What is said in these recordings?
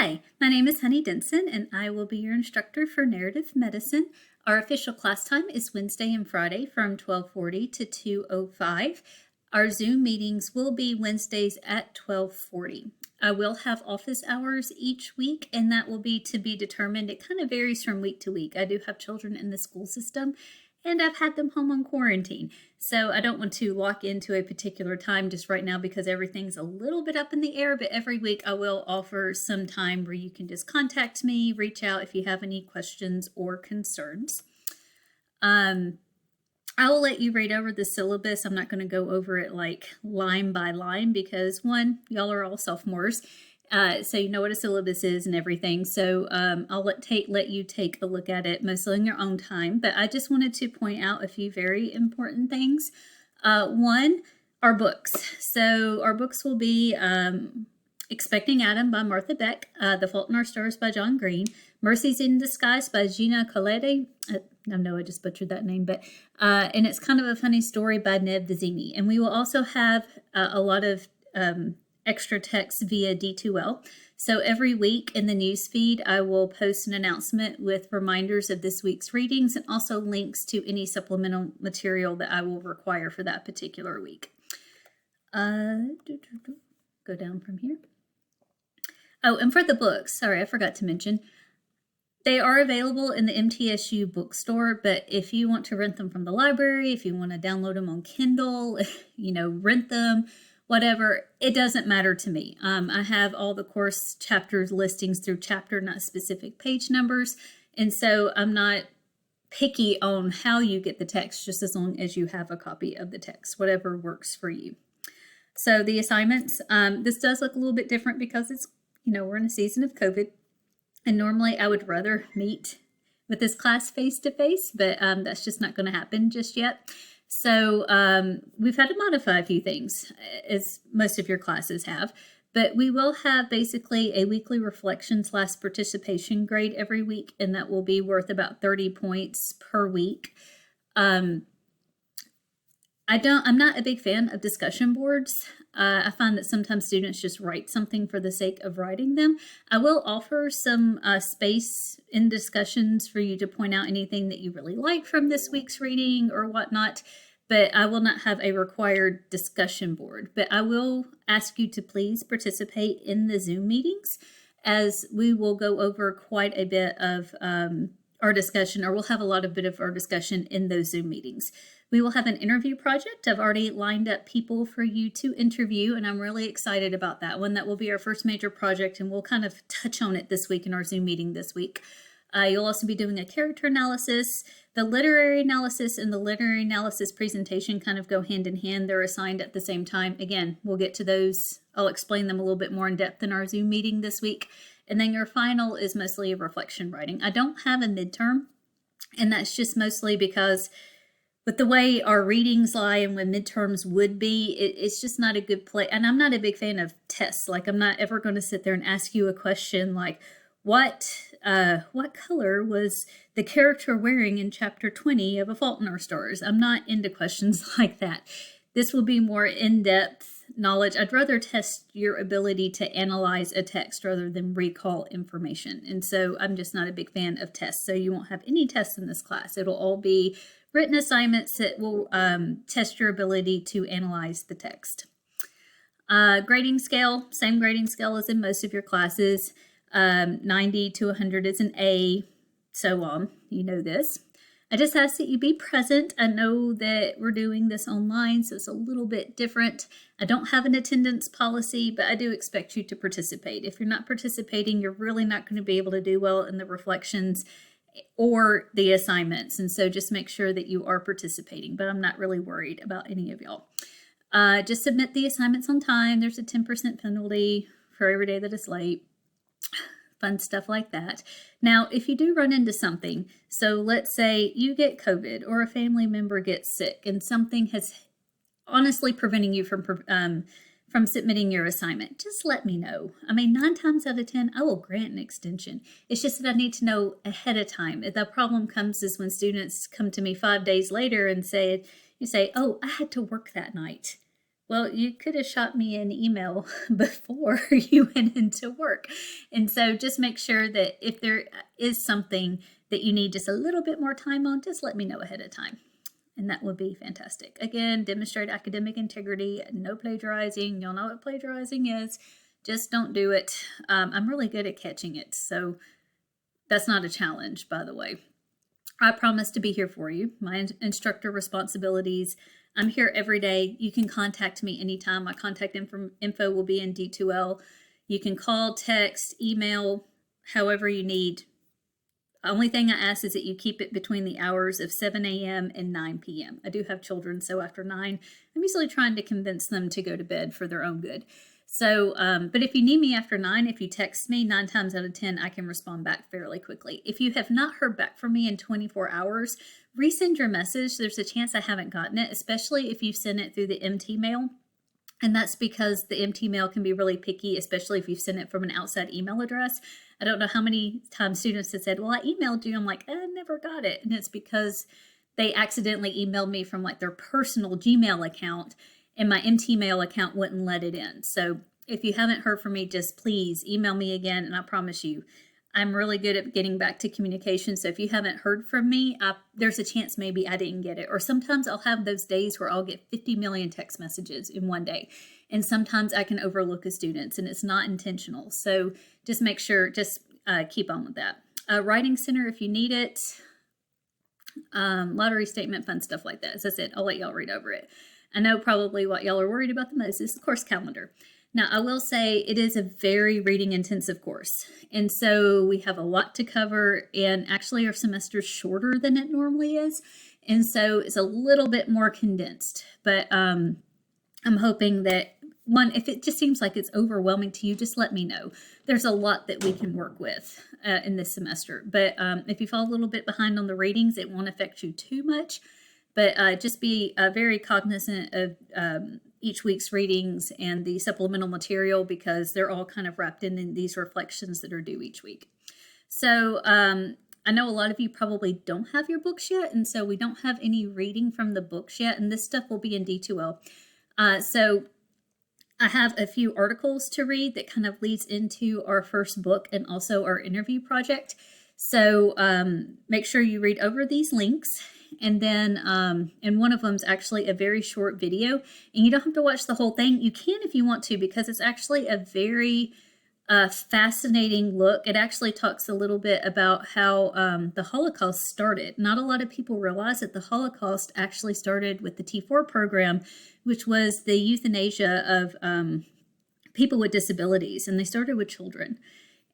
Hi, my name is Honey Denson, and I will be your instructor for narrative medicine. Our official class time is Wednesday and Friday from 12:40 to 2:05. Our Zoom meetings will be Wednesdays at 12:40. I will have office hours each week, and that will be to be determined. It kind of varies from week to week. I do have children in the school system, and I've had them home on quarantine. So I don't want to lock into a particular time just right now because everything's a little bit up in the air, but every week I will offer some time where you can just contact me, reach out if you have any questions or concerns. I will let you read over the syllabus. I'm not going to go over it like line by line because one, y'all are all sophomores. So you know what a syllabus is and everything. So I'll let you take a look at it mostly in your own time. But I just wanted to point out a few very important things. One, our books. So our books will be Expecting Adam by Martha Beck, The Fault in Our Stars by John Green, Mercies in Disguise by Gina Colletti. I know I just butchered that name, but and it's kind of a funny story by Ned Vizzini. And we will also have a lot of extra text via D2L. So every week in the news feed, I will post an announcement with reminders of this week's readings and also links to any supplemental material that I will require for that particular week. Go down from here. Oh, and for the books, sorry, I forgot to mention, they are available in the MTSU bookstore, but if you want to rent them from the library, if you want to download them on Kindle, rent them, whatever, it doesn't matter to me. I have all the course chapters listings through chapter, not specific page numbers. And so I'm not picky on how you get the text, just as long as you have a copy of the text, whatever works for you. So the assignments, this does look a little bit different because it's, we're in a season of COVID. And normally I would rather meet with this class face-to-face, but that's just not going to happen just yet. So we've had to modify a few things, as most of your classes have, but we will have basically a weekly reflection/participation grade every week, and that will be worth about 30 points per week. I'm not a big fan of discussion boards. I find that sometimes students just write something for the sake of writing them. I will offer some space in discussions for you to point out anything that you really like from this week's reading or whatnot, but I will not have a required discussion board. But I will ask you to please participate in the Zoom meetings, as we will go over quite a bit of our discussion, or we'll have a lot of bit of our discussion in those Zoom meetings. We will have an interview project. I've already lined up people for you to interview, and I'm really excited about that one. That will be our first major project, and we'll kind of touch on it this week in our Zoom meeting this week. You'll also be doing a character analysis. The literary analysis and the literary analysis presentation kind of go hand in hand. They're assigned at the same time. Again, we'll get to those. I'll explain them a little bit more in depth in our Zoom meeting this week. And then your final is mostly a reflection writing. I don't have a midterm, and that's just mostly because with the way our readings lie and when midterms would be, it's just not a good play. And I'm not a big fan of tests. Like, I'm not ever going to sit there and ask you a question like, what color was the character wearing in chapter 20 of A Fault in Our Stars? I'm not into questions like that. This will be more in-depth knowledge. I'd rather test your ability to analyze a text rather than recall information. And so I'm just not a big fan of tests. So you won't have any tests in this class. It'll all be written assignments that will test your ability to analyze the text. Grading scale, same grading scale as in most of your classes. 90 to 100 is an A, so on. You know this. I just ask that you be present. I know that we're doing this online, so it's a little bit different. I don't have an attendance policy, but I do expect you to participate. If you're not participating, you're really not going to be able to do well in the reflections or the assignments. And so just make sure that you are participating, but I'm not really worried about any of y'all. Just submit the assignments on time. There's a 10% penalty for every day that is late. Fun stuff like that. Now, if you do run into something, so let's say you get COVID or a family member gets sick and something has honestly preventing you from submitting your assignment, just let me know. I mean, 9 times out of 10, I will grant an extension. It's just that I need to know ahead of time. The problem comes is when students come to me 5 days later and say, oh, I had to work that night. Well, you could have shot me an email before you went into work. And so just make sure that if there is something that you need just a little bit more time on, just let me know ahead of time. And that would be fantastic. Again, demonstrate academic integrity, no plagiarizing. You'll know what plagiarizing is. Just don't do it. I'm really good at catching it. So that's not a challenge, by the way. I promise to be here for you. My instructor responsibilities. I'm here every day. You can contact me anytime. My contact info will be in D2L. You can call, text, email, however you need. The only thing I ask is that you keep it between the hours of 7 a.m. and 9 p.m. I do have children, so after 9, I'm usually trying to convince them to go to bed for their own good. So, but if you need me after 9, if you text me, 9 times out of 10, I can respond back fairly quickly. If you have not heard back from me in 24 hours, resend your message. There's a chance I haven't gotten it, especially if you've sent it through the MT mail. And that's because the MT mail can be really picky, especially if you've sent it from an outside email address. I don't know how many times students have said, well, I emailed you. I'm like, I never got it. And it's because they accidentally emailed me from like their personal Gmail account, and my MT mail account wouldn't let it in. So if you haven't heard from me, just please email me again. And I promise you, I'm really good at getting back to communication. So if you haven't heard from me, there's a chance maybe I didn't get it. Or sometimes I'll have those days where I'll get 50 million text messages in one day. And sometimes I can overlook a student, and it's not intentional. So just make sure, just keep on with that. Writing Center if you need it. Lottery statement, fun stuff like that. As I said, I'll let y'all read over it. I know probably what y'all are worried about the most is the course calendar. Now, I will say it is a very reading intensive course. And so we have a lot to cover, and actually our semester's shorter than it normally is. And so it's a little bit more condensed, but I'm hoping that if it just seems like it's overwhelming to you, just let me know. There's a lot that we can work with in this semester. But if you fall a little bit behind on the readings, it won't affect you too much. But just be very cognizant of each week's readings and the supplemental material, because they're all kind of wrapped in these reflections that are due each week. So I know a lot of you probably don't have your books yet, and so we don't have any reading from the books yet, and this stuff will be in D2L. So I have a few articles to read that kind of leads into our first book and also our interview project. So make sure you read over these links. And then, and one of them is actually a very short video, and you don't have to watch the whole thing. You can if you want to, because it's actually a very fascinating look. It actually talks a little bit about how the Holocaust started. Not a lot of people realize that the Holocaust actually started with the T4 program, which was the euthanasia of people with disabilities, and they started with children.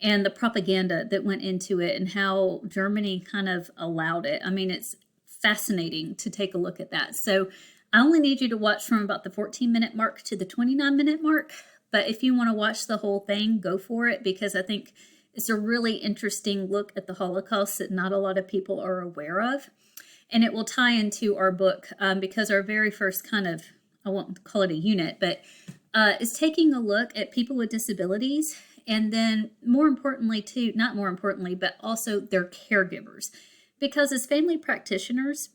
And the propaganda that went into it and how Germany kind of allowed it. I mean, it's fascinating to take a look at that. So I only need you to watch from about the 14-minute mark to the 29-minute mark. But if you want to watch the whole thing, go for it, because I think it's a really interesting look at the Holocaust that not a lot of people are aware of. And it will tie into our book because our very first kind of, I won't call it a unit, but is taking a look at people with disabilities. And then more importantly, too, not more importantly, but also their caregivers. Because as family practitioners,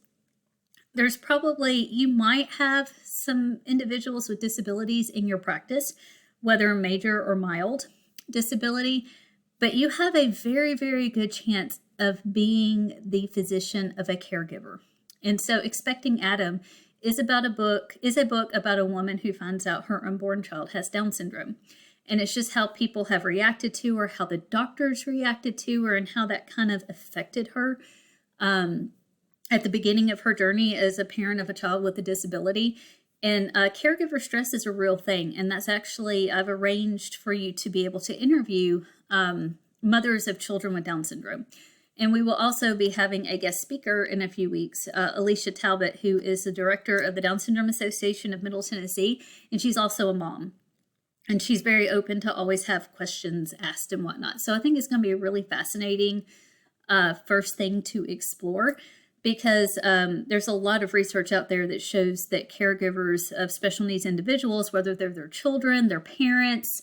there's probably, you might have some individuals with disabilities in your practice, whether major or mild disability, but you have a very, very good chance of being the physician of a caregiver. And so Expecting Adam is a book about a woman who finds out her unborn child has Down syndrome. And it's just how people have reacted to her, how the doctors reacted to her, and how that kind of affected her at the beginning of her journey as a parent of a child with a disability. And caregiver stress is a real thing. And that's actually, I've arranged for you to be able to interview mothers of children with Down syndrome. And we will also be having a guest speaker in a few weeks, Alicia Talbot, who is the director of the Down Syndrome Association of Middle Tennessee. And she's also a mom. And she's very open to always have questions asked and whatnot. So I think it's going to be a really fascinating first thing to explore, because there's a lot of research out there that shows that caregivers of special needs individuals, whether they're their children, their parents,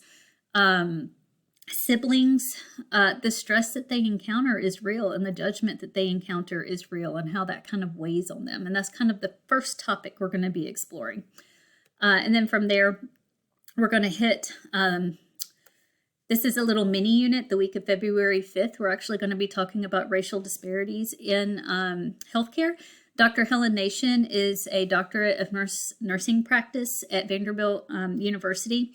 siblings, the stress that they encounter is real, and the judgment that they encounter is real, and how that kind of weighs on them. And that's kind of the first topic we're going to be exploring. And then from there, we're going to hit, this is a little mini unit the week of February 5th. We're actually going to be talking about racial disparities in healthcare. Dr. Helen Nation is a doctorate of nursing practice at Vanderbilt University.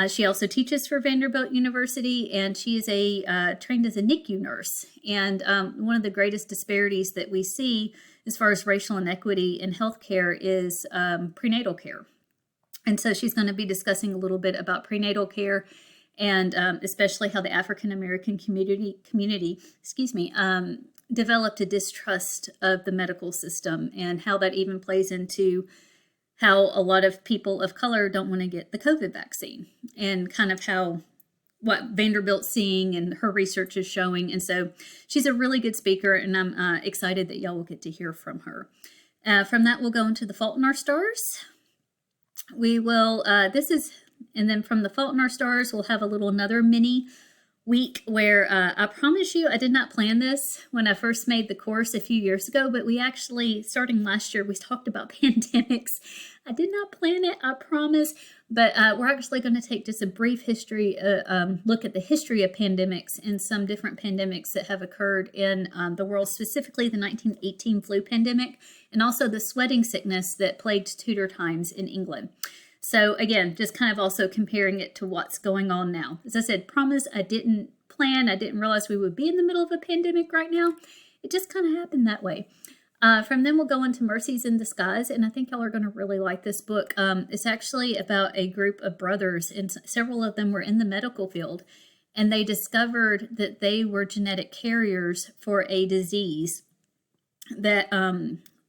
She also teaches for Vanderbilt University, and she is trained as a NICU nurse. And one of the greatest disparities that we see as far as racial inequity in healthcare is prenatal care. And so she's going to be discussing a little bit about prenatal care and especially how the African American community, developed a distrust of the medical system, and how that even plays into how a lot of people of color don't want to get the COVID vaccine, and kind of what Vanderbilt's seeing and her research is showing. And so she's a really good speaker, and I'm excited that y'all will get to hear from her. From that, we'll go into The Fault in Our Stars. We will, and then from The Fault in Our Stars, we'll have another mini week where I promise you, I did not plan this when I first made the course a few years ago, but we actually, starting last year, we talked about pandemics. I did not plan it, I promise, but we're actually going to take just a brief history, look at the history of pandemics and some different pandemics that have occurred in the world, specifically the 1918 flu pandemic, and also the sweating sickness that plagued Tudor times in England. So again, just kind of also comparing it to what's going on now. As I said, promise I didn't plan. I didn't realize we would be in the middle of a pandemic right now. It just kind of happened that way. From then we'll go into Mercies in Disguise, and I think y'all are going to really like this book. It's actually about a group of brothers, and several of them were in the medical field, and they discovered that they were genetic carriers for a disease that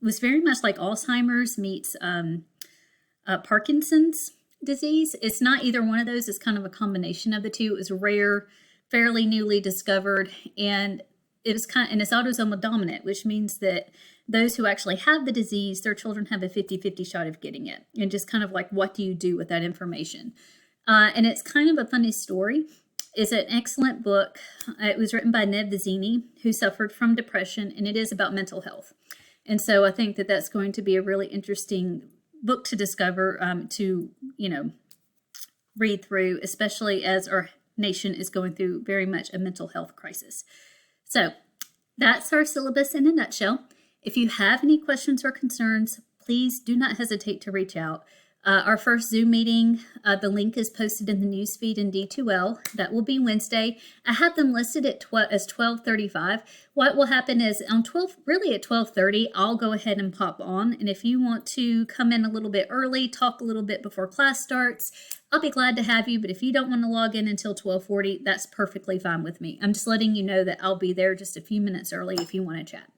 was very much like Alzheimer's meets Parkinson's disease. It's not either one of those. It's kind of a combination of the two. It was rare, fairly newly discovered, and it's autosomal dominant, which means that those who actually have the disease, their children have a 50-50 shot of getting it. And just kind of like, what do you do with that information? And it's kind of a funny story. It's an excellent book. It was written by Ned Vizzini, who suffered from depression, and it is about mental health. And so I think that that's going to be a really interesting book to discover, read through, especially as our nation is going through very much a mental health crisis. So that's our syllabus in a nutshell. If you have any questions or concerns, please do not hesitate to reach out. Our first Zoom meeting, the link is posted in the newsfeed in D2L. That will be Wednesday. I have them listed as 12:35. What will happen is at 12:30, I'll go ahead and pop on. And if you want to come in a little bit early, talk a little bit before class starts, I'll be glad to have you. But if you don't want to log in until 12:40, that's perfectly fine with me. I'm just letting you know that I'll be there just a few minutes early if you want to chat.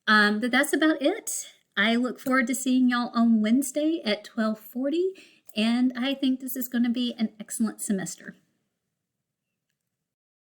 But that's about it. I look forward to seeing y'all on Wednesday at 12:40, and I think this is going to be an excellent semester.